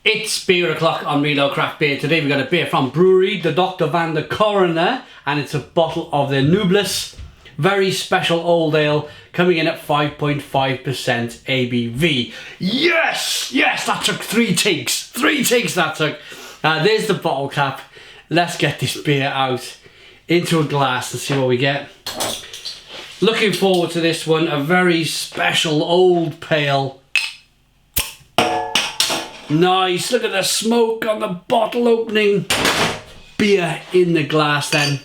It's beer o'clock on Reload Craft Beer. Today we've got a beer from Brouwerij De Dochter van de Korenaar, and it's a bottle of their Noblesse, very special old ale, coming in at 5.5% ABV. Yes! Yes, that took 3 takes. 3 takes that took. There's the bottle cap. Let's get this beer out into a glass and see what we get. Looking forward to this one. A very special old pale. Nice, look at the smoke on the bottle opening. Beer in the glass then.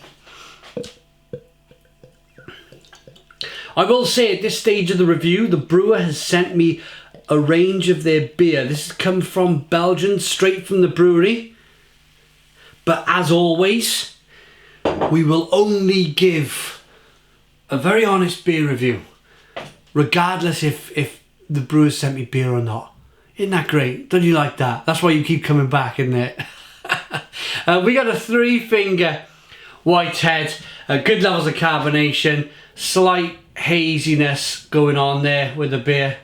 I will say at this stage of the review, the brewer has sent me a range of their beer. This has come from Belgium, straight from the brewery. But as always, we will only give a very honest beer review, regardless if the brewer sent me beer or not. Isn't that great? Don't you like that? That's why you keep coming back, isn't it? We got a 3-finger whitehead, good levels of carbonation, slight haziness going on there with the beer.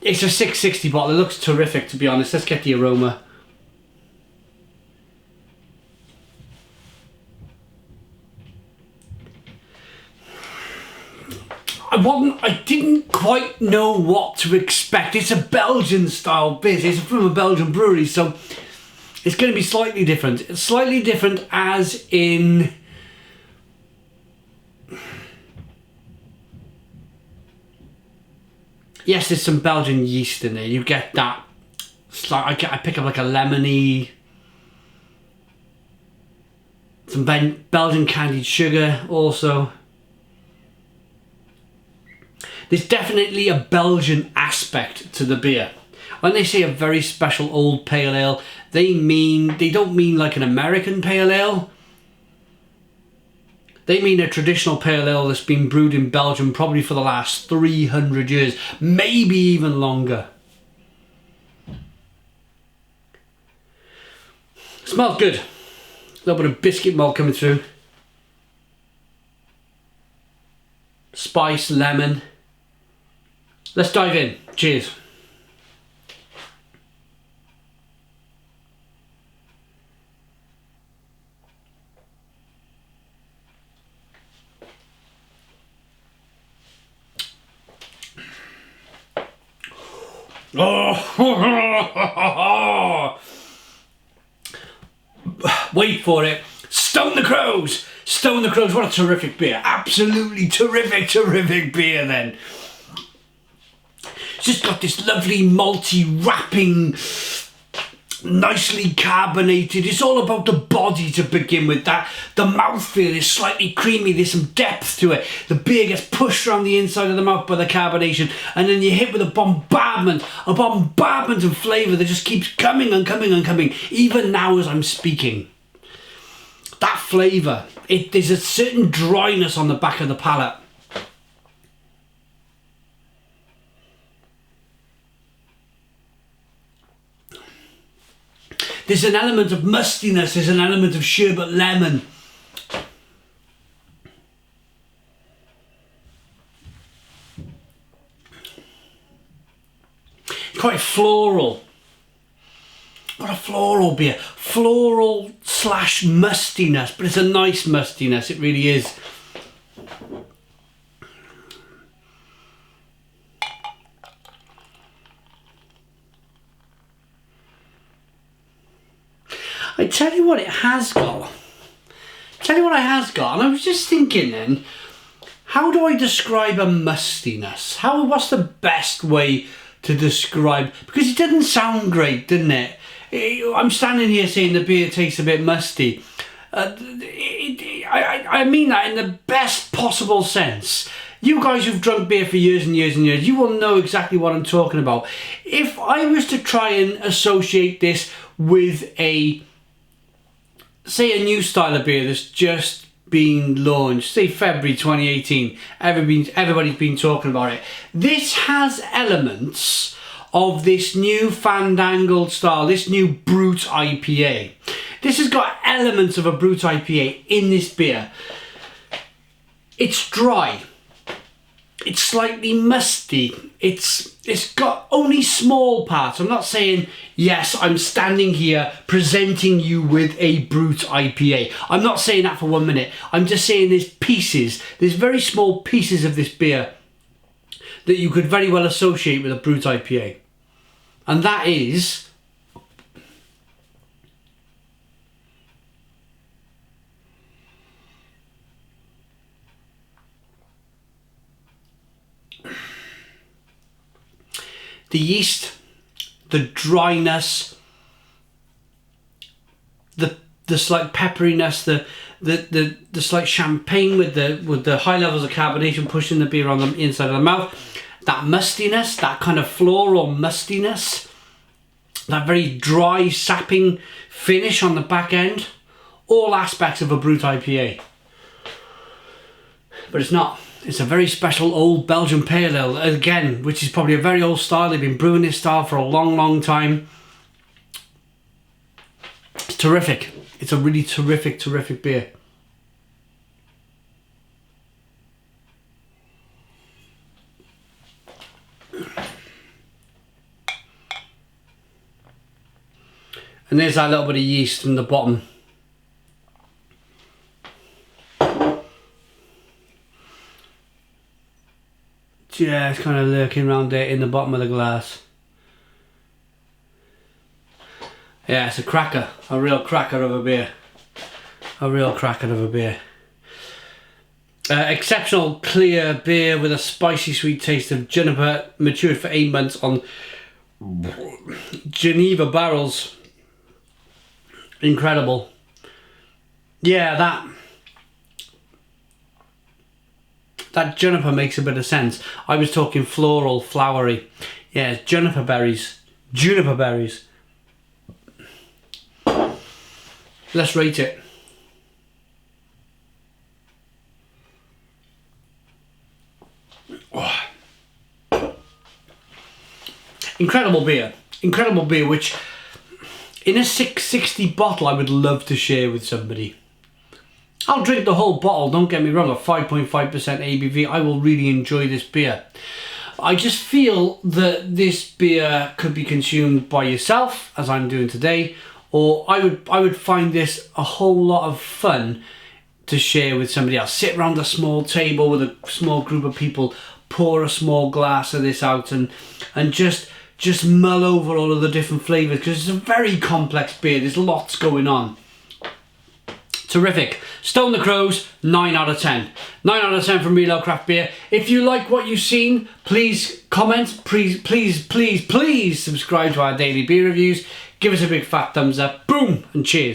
It's a 660 bottle. It looks terrific, to be honest. Let's get the aroma. I didn't quite know what to expect. It's a Belgian style beer. It's from a Belgian brewery, so it's going to be slightly different. It's slightly different as in... Yes, there's some Belgian yeast in there. You get that. I pick up like a lemony... Some Belgian candied sugar also. There's definitely a Belgian aspect to the beer. When they say a very special old pale ale, they don't mean like an American pale ale. They mean a traditional pale ale that's been brewed in Belgium probably for the last 300 years, maybe even longer. Smells good. A little bit of biscuit malt coming through. Spice, lemon. Let's dive in. Cheers. Oh, wait for it. Stone the Crows. Stone the Crows. What a terrific beer. Absolutely terrific beer then. It's just got this lovely malty wrapping, nicely carbonated. It's all about the body to begin with. That the mouthfeel is slightly creamy. There's some depth to it. The beer gets pushed around the inside of the mouth by the carbonation, and then you're hit with a bombardment of flavour that just keeps coming and coming and coming. Even now as I'm speaking, that flavour. There's a certain dryness on the back of the palate. There's an element of mustiness, there's an element of sherbet lemon. It's quite floral. What a floral beer. Floral slash mustiness, but it's a nice mustiness, it really is. I tell you what it has got. And I was just thinking then, how do I describe a mustiness? What's the best way to describe? Because it didn't sound great, didn't it? I'm standing here saying the beer tastes a bit musty. I mean that in the best possible sense. You guys who've drunk beer for years and years and years, you will know exactly what I'm talking about. If I was to try and associate this with say a new style of beer that's just been launched, say February 2018, everybody's been talking about it. This has elements of this new fandangled style, this new Brut IPA. This has got elements of a Brut IPA in this beer. It's dry. it's slightly musty. It's got only small parts. I'm not saying, yes, I'm standing here presenting you with a Brut IPA. I'm not saying that for 1 minute. I'm just saying there's very small pieces of this beer that you could very well associate with a Brut IPA. And that is the yeast, the dryness, the slight pepperiness, the slight champagne with the high levels of carbonation pushing the beer on the inside of the mouth, that mustiness, that kind of floral mustiness, that very dry sapping finish on the back end, all aspects of a Brut IPA. But it's not. It's a very special old Belgian pale ale, again, which is probably a very old style. They've been brewing this style for a long, long time. It's terrific. It's a really terrific, terrific beer. And there's that little bit of yeast from the bottom. Yeah, it's kind of lurking around there in the bottom of the glass. Yeah, it's a cracker. A real cracker of a beer. A real cracker of a beer. Exceptional clear beer with a spicy sweet taste of juniper, matured for 8 months on Geneva barrels. Incredible. Yeah, that juniper makes a bit of sense. I was talking floral, flowery. Yeah, it's juniper berries. Juniper berries. Let's rate it. Oh. Incredible beer. Incredible beer, which in a 660 bottle I would love to share with somebody. I'll drink the whole bottle, don't get me wrong, at 5.5% ABV. I will really enjoy this beer. I just feel that this beer could be consumed by yourself, as I'm doing today, or I would find this a whole lot of fun to share with somebody else. Sit around a small table with a small group of people, pour a small glass of this out and just mull over all of the different flavours, because it's a very complex beer. There's lots going on. Terrific. Stone the Crows, 9 out of 10. 9 out of 10 from Real Ale Craft Beer. If you like what you've seen, please comment. Please subscribe to our daily beer reviews. Give us a big fat thumbs up. Boom, and cheers.